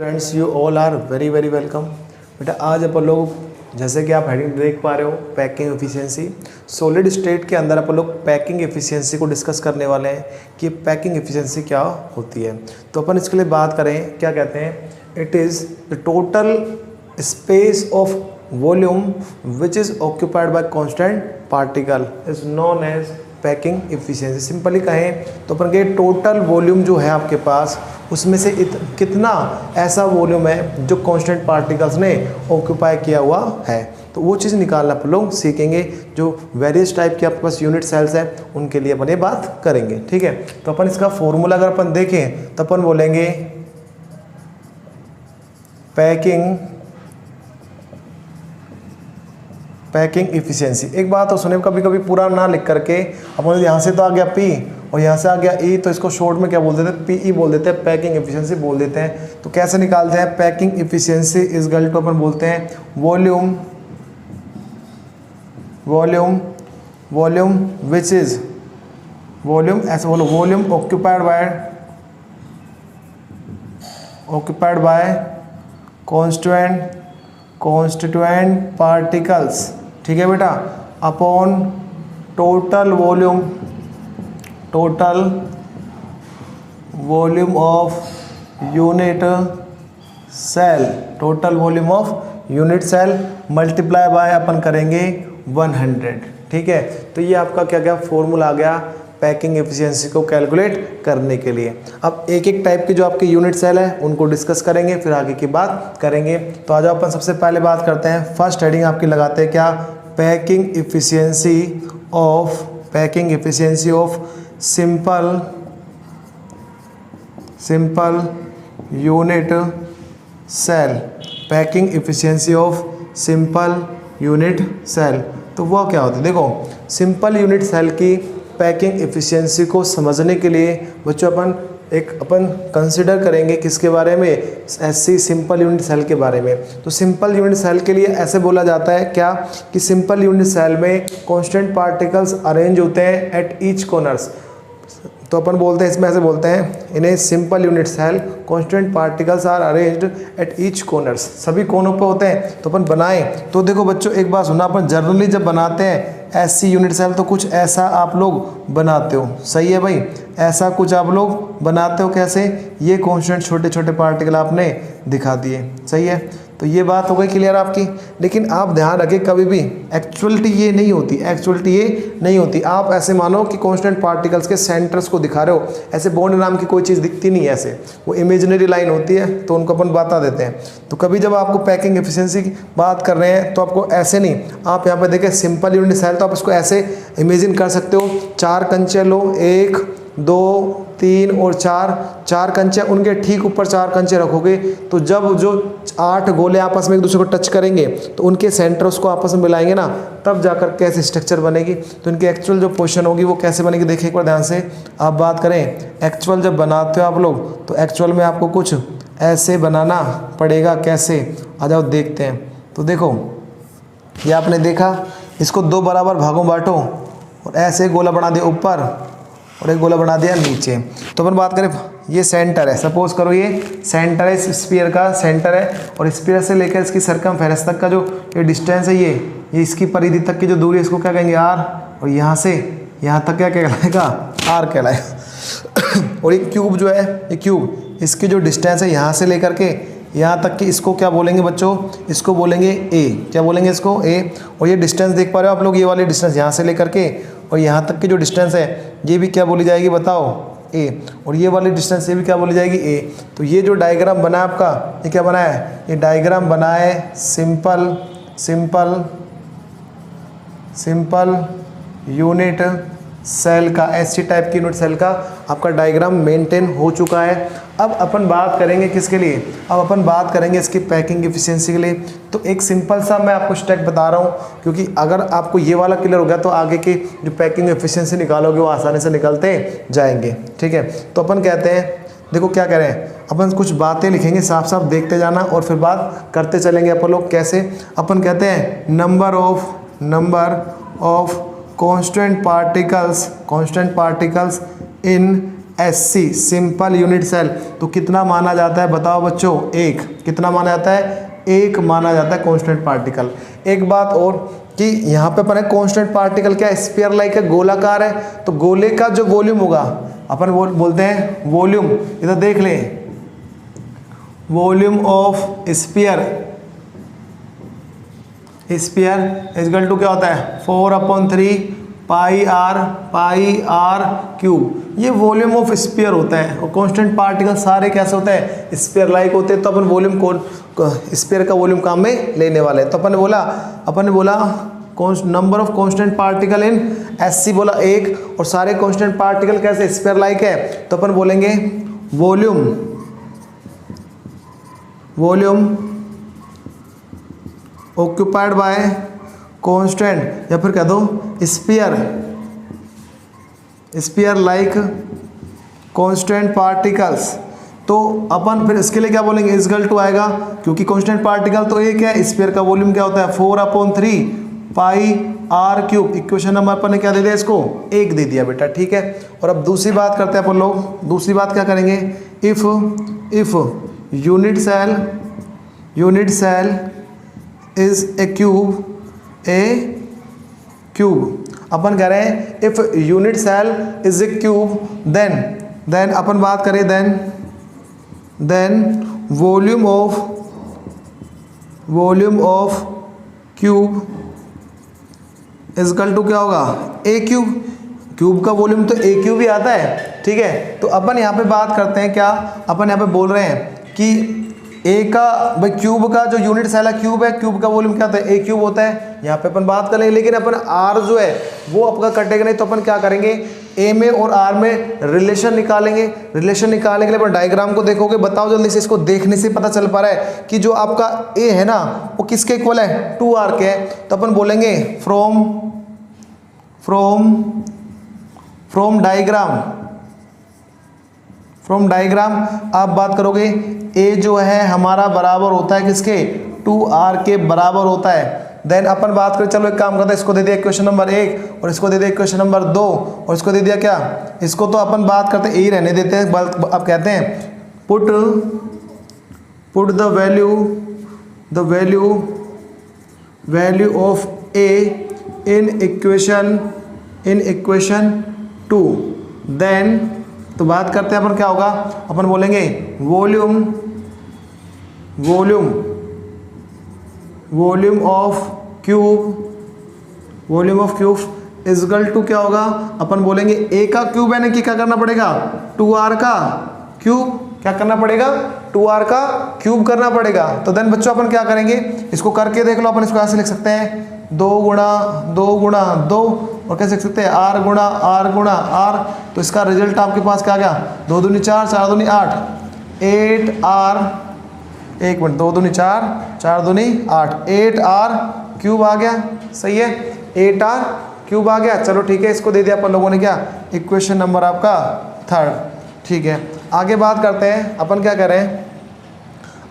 Friends, you all are very very welcome. बेटा आज अपन लोग जैसे कि आप हेडिंग देख पा रहे हो, पैकिंग एफिशिएंसी। सॉलिड स्टेट के अंदर अपन लोग पैकिंग एफिशिएंसी को डिस्कस करने वाले हैं कि पैकिंग एफिशिएंसी क्या होती है। तो अपन इसके लिए बात करें, क्या कहते हैं, it is the total space of volume which is occupied by constant particle is known as packing efficiency. Simply कहें तो अपन के टोटल वॉल्यूम जो है आपके पास, उसमें से कितना ऐसा वॉल्यूम है जो कांस्टेंट पार्टिकल्स ने ऑक्यूपाई किया हुआ है। तो वो चीज़ निकालना अपन लोग सीखेंगे। जो वेरियस टाइप के आपके पास यूनिट सेल्स हैं उनके लिए अपन ये बात करेंगे, ठीक है। तो अपन इसका फॉर्मूला अगर अपन देखें तो अपन बोलेंगे पैकिंग एफिशिएंसी। एक बात तो सुने, कभी कभी पूरा ना लिख करके अपन यहाँ से तो आ गया P और यहाँ से आ गया E, तो इसको शॉर्ट में क्या बोल देते हैं, PE बोल देते हैं, पैकिंग एफिशिएंसी बोल देते हैं। तो कैसे निकालते हैं, packing efficiency is equal to अपन बोलते हैं वॉल्यूम विच इज वॉल्यूम, ऐसे बोलो, volume occupied by constituent particles, ठीक है बेटा, upon total volume of unit cell multiply by अपन करेंगे 100, ठीक है। तो ये आपका क्या गया, फॉर्मूला आ गया पैकिंग एफिशिएंसी को कैलकुलेट करने के लिए। अब एक एक टाइप के जो आपके यूनिट सेल है उनको डिस्कस करेंगे, फिर आगे की बात करेंगे। तो आज अपन सबसे पहले बात करते हैं, फर्स्ट हेडिंग आपकी लगाते हैं क्या, packing efficiency of simple unit cell. Packing efficiency of simple unit cell, तो वो क्या होता है, देखो सिंपल यूनिट सेल की पैकिंग एफिशिएंसी को समझने के लिए बच्चों अपन कंसिडर करेंगे किसके बारे में, ऐसी सिंपल यूनिट सेल के बारे में। तो सिंपल यूनिट सेल के लिए ऐसे बोला जाता है क्या कि सिंपल यूनिट सेल में कांस्टेंट पार्टिकल्स अरेंज होते हैं एट ईच कॉर्नर्स। तो अपन बोलते हैं, इसमें ऐसे बोलते हैं, in a simple unit cell constant particles are arranged at each corners, सभी कोनों पे होते हैं। तो अपन बनाएं तो देखो बच्चों एक बात सुना, अपन जनरली जब बनाते हैं ऐसी यूनिट सेल तो कुछ ऐसा आप लोग बनाते हो, सही है भाई, ऐसा कुछ आप लोग बनाते हो। कैसे, ये कांस्टेंट छोटे छोटे पार्टिकल आपने दिखा दिए, सही है। तो ये बात हो गई क्लियर आपकी। लेकिन आप ध्यान रखें, कभी भी एक्चुअलिटी ये नहीं होती। आप ऐसे मानो कि कांस्टेंट पार्टिकल्स के सेंटर्स को दिखा रहे हो, ऐसे बॉन्ड नाम की कोई चीज़ दिखती नहीं है, ऐसे वो इमेजिनरी लाइन होती है, तो उनको अपन बता देते हैं। तो कभी जब आपको पैकिंग एफिशिएंसी की बात कर रहे हैं तो आपको ऐसे नहीं, आप यहाँ पर देखें सिंपल यूनिट सेल, तो आप इसको ऐसे इमेजिन कर सकते हो, 4 कंचे लो, 1 2 3 और 4 कंचे, उनके ठीक ऊपर 4 कंचे रखोगे तो जब जो 8 गोले आपस में एक दूसरे को टच करेंगे तो उनके सेंटर्स को आपस में मिलाएंगे ना, तब जाकर कैसे स्ट्रक्चर बनेगी। तो इनकी एक्चुअल जो पोजीशन होगी वो कैसे बनेगी, देखिए एक बार ध्यान से। आप बात करें एक्चुअल जब बनाते हो आप लोग, तो एक्चुअल में आपको कुछ ऐसे बनाना पड़ेगा। कैसे, आ जाओ देखते हैं। तो देखो ये आपने देखा, इसको 2 बराबर भागों बांटो और ऐसे गोला बना दिया ऊपर और एक गोला बना दिया नीचे। तो अपन बात करें, ये सेंटर है, सपोज करो ये सेंटर है, इस स्फीयर का सेंटर है, और स्फीयर से लेकर इसकी सरकमफेरेंस तक का जो ये डिस्टेंस है, ये इसकी परिधि तक की जो दूरी है, इसको क्या कहेंगे, R, और यहाँ से यहाँ तक क्या कहलाएगा, R कहलाएगा। और ये क्यूब जो है, ये क्यूब, इसकी जो डिस्टेंस है यहाँ से लेकर के यहाँ तक कि, इसको क्या बोलेंगे बच्चों, इसको बोलेंगे A। क्या बोलेंगे इसको, A। और ये डिस्टेंस देख पा रहे हो आप लोग, ये वाली डिस्टेंस यहाँ से लेकर के और यहाँ तक की जो डिस्टेंस है, ये भी क्या बोली जाएगी बताओ, A। और ये वाली डिस्टेंस ये भी क्या बोली जाएगी, A। तो ये जो डायग्राम बना है आपका, ये क्या बना है, ये डायग्राम बना है सिंपल यूनिट सेल का, ऐसी टाइप की यूनिट सेल का आपका डायग्राम मेंटेन हो चुका है। अब अपन बात करेंगे किसके लिए, अब अपन बात करेंगे इसकी पैकिंग एफिशिएंसी के लिए। तो एक सिंपल सा मैं आपको स्टेप बता रहा हूँ, क्योंकि अगर आपको ये वाला क्लियर हो गया तो आगे की जो पैकिंग एफिशिएंसी निकालोगे वो आसानी से निकलते जाएंगे, ठीक है। तो अपन कहते हैं, देखो क्या कह रहे हैं, अपन कुछ बातें लिखेंगे, साफ साफ देखते जाना और फिर बात करते चलेंगे अपन लोग। कैसे, अपन कहते हैं number of constant particles in SC simple unit cell, तो कितना माना जाता है बताओ बच्चों, एक। कितना माना जाता है, एक माना जाता है कांस्टेंट पार्टिकल। एक बात और कि यहाँ पे अपन है कांस्टेंट पार्टिकल क्या, स्फीयर लाइक है, गोलाकार है, तो गोले का जो वॉल्यूम होगा अपन बोलते हैं वॉल्यूम। इधर देख लें, volume of sphere, sphere equal to क्या होता है 4/3 पाई आर क्यूब। ये वॉल्यूम ऑफ स्फीयर होता है। और कांस्टेंट पार्टिकल सारे कैसे होते हैं, स्फीयर लाइक होते हैं। तो अपन वॉल्यूम को स्फीयर का वॉल्यूम काम में लेने वाले हैं। तो अपन ने बोला number of constant particle in SC बोला एक, और सारे कांस्टेंट पार्टिकल कैसे स्फीयर लाइक है, तो अपन बोलेंगे वॉल्यूम ऑक्यूपाइड बाय कांस्टेंट, या फिर कह दो स्फीयर लाइक कांस्टेंट पार्टिकल्स। तो अपन फिर इसके लिए क्या बोलेंगे, इक्वल टू आएगा, क्योंकि कांस्टेंट पार्टिकल तो एक है, स्फीयर का वॉल्यूम क्या होता है 4/3 pi R cube. Equation number अपन ने क्या दे दिया, इसको एक दे दिया बेटा, ठीक है। और अब दूसरी बात करते हैं अपन लोग। दूसरी बात क्या करेंगे, if unit cell is a cube. अपन कह रहे हैं if unit cell is a cube, then अपन बात करें then volume of cube equal to क्या होगा, ए क्यूब का वॉल्यूम तो ए क्यूब ही आता है, ठीक है। तो अपन यहाँ पे बात करते हैं क्या, अपन यहाँ पे बोल रहे हैं कि ए का भाई क्यूब का जो यूनिट सेल है क्यूब है, क्यूब का वॉल्यूम क्या होता है, ए क्यूब होता है। यहाँ पे अपन बात करेंगे, लेकिन अपन आर जो है वो आपका कटेगा नहीं, तो अपन क्या करेंगे, ए में और आर में रिलेशन निकालेंगे। रिलेशन निकालने के लिए अपन डायग्राम को देखोगे, बताओ जल्दी से, इसको देखने से पता चल पा रहा है कि जो आपका ए है ना वो किसके इक्वल है, 2r के है। तो अपन बोलेंगे फ्रॉम डायग्राम आप बात करोगे, ए जो है हमारा बराबर होता है किसके, 2r के बराबर होता है। देन अपन बात करें, चलो एक काम करते हैं, इसको दे दिया इक्वेशन नंबर 1 और इसको दे दिया इक्वेशन नंबर 2 और इसको दे दिया क्या, इसको तो अपन बात करते हैं ए ही रहने देते हैं। अब कहते हैं put the value of A in equation 2। Then तो बात करते हैं अपन क्या होगा, अपन बोलेंगे volume of cube equal to क्या होगा, अपन बोलेंगे ए का क्यूब है ना, कि क्या करना पड़ेगा, 2r का क्यूब, क्या करना पड़ेगा, 2r का क्यूब करना पड़ेगा। तो देन बच्चों अपन क्या करेंगे, इसको करके देख लो। अपन इसको ऐसे लिख सकते हैं 2 गुणा 2 और कैसे लिख सकते हैं r गुणा r। तो इसका रिजल्ट आपके पास क्या आ गया, 2 दूनी 4 4 दूनी 8 8r, एक मिनट, 2 दूनी 4 4 दूनी 8 8r क्यूब आ गया। सही है, 8r क्यूब आ गया। चलो ठीक है, इसको दे दिया अपन लोगों ने क्या, इक्वेशन नंबर आपका 3। ठीक है, आगे बात करते हैं। अपन क्या करें,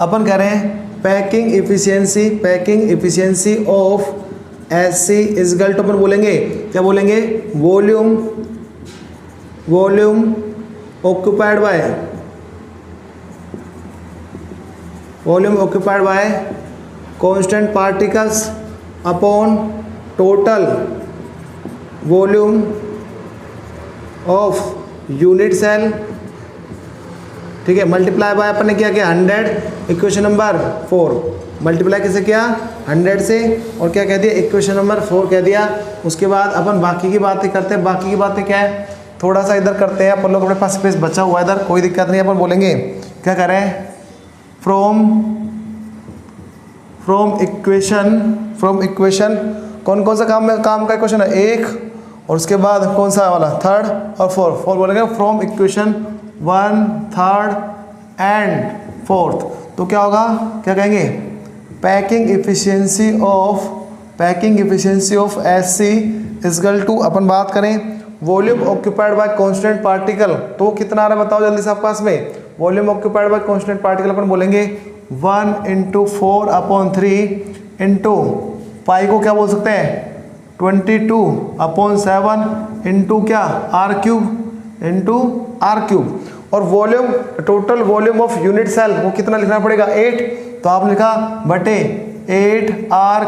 अपन कह रहे हैं packing efficiency of SC equal to, अपन बोलेंगे क्या, बोलेंगे volume occupied by constant particles upon total volume of unit cell. ठीक है, मल्टीप्लाई बाय अपन ने क्या किया 100, इक्वेशन नंबर 4 मल्टीप्लाई कैसे किया 100 से, और क्या कह दिया इक्वेशन नंबर 4 कह दिया। उसके बाद अपन बाकी की बातें करते हैं। बाकी की बातें क्या है, थोड़ा सा इधर करते हैं अपन लोग, अपने पास स्पेस बचा हुआ है इधर, कोई दिक्कत नहीं। अपन बोलेंगे क्या कर रहे हैं, फ्रॉम इक्वेशन कौन कौन सा काम का इक्वेशन है, 1 और उसके बाद कौन सा वाला 3rd और 4 बोलेंगे from equation 1, 3rd and 4th। तो क्या होगा, क्या कहेंगे, packing efficiency of SC equal to, अपन बात करें volume occupied by constant particle, तो कितना आ रहा है बताओ जल्दी से आप पास में। Volume occupied by constant particle अपन बोलेंगे 1 × 4/3 इंटू पाई को क्या बोल सकते हैं 22/7 इंटू क्या r cube, into R cube, और volume, total volume of unit cell वो कितना लिखना पड़ेगा 8, तो आपने लिखा बटे 8r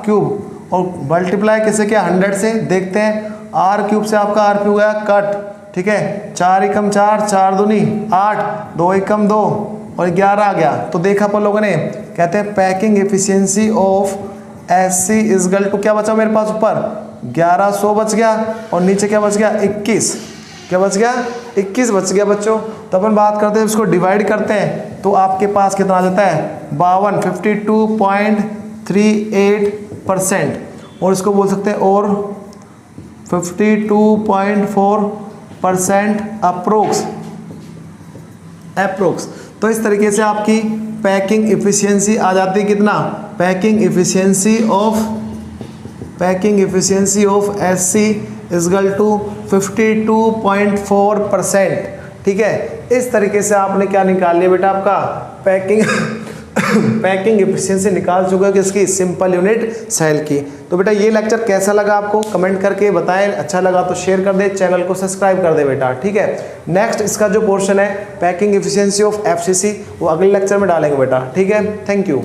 क्यूब, और मल्टीप्लाई किसे किया 100 से, देखते हैं r क्यूब से आपका r क्यूब गया कट, ठीक है, 4 एकम 4, 4 दूनी 8, 2 एकम 2 और 11 आ गया। तो देखा अपन लोगों ने, कहते हैं packing efficiency of SC is equal to, क्या बचा मेरे पास ऊपर 1100 बच गया, और नीचे क्या बच गया 21, क्या बच गया 21 बच गया बच्चों। तो अपन बात करते हैं, इसको डिवाइड करते हैं तो आपके पास कितना आ जाता है 52 और इसको बोल सकते हैं और 52.4% अप्रोक्स। तो इस तरीके से आपकी पैकिंग इफिशियंसी आ जाती है कितना, packing efficiency of SC is equal to 52.4%, ठीक है। इस तरीके से आपने क्या निकाल लिया बेटा, आपका पैकिंग एफिशिएंसी निकाल चुका है किसकी, सिंपल यूनिट सेल की। तो बेटा ये लेक्चर कैसा लगा आपको कमेंट करके बताएं, अच्छा लगा तो शेयर कर दे, चैनल को सब्सक्राइब कर दे बेटा, ठीक है। नेक्स्ट इसका जो पोर्शन है पैकिंग एफिशिएंसी ऑफ FCC वो अगले लेक्चर में डालेंगे बेटा, ठीक है। Thank you.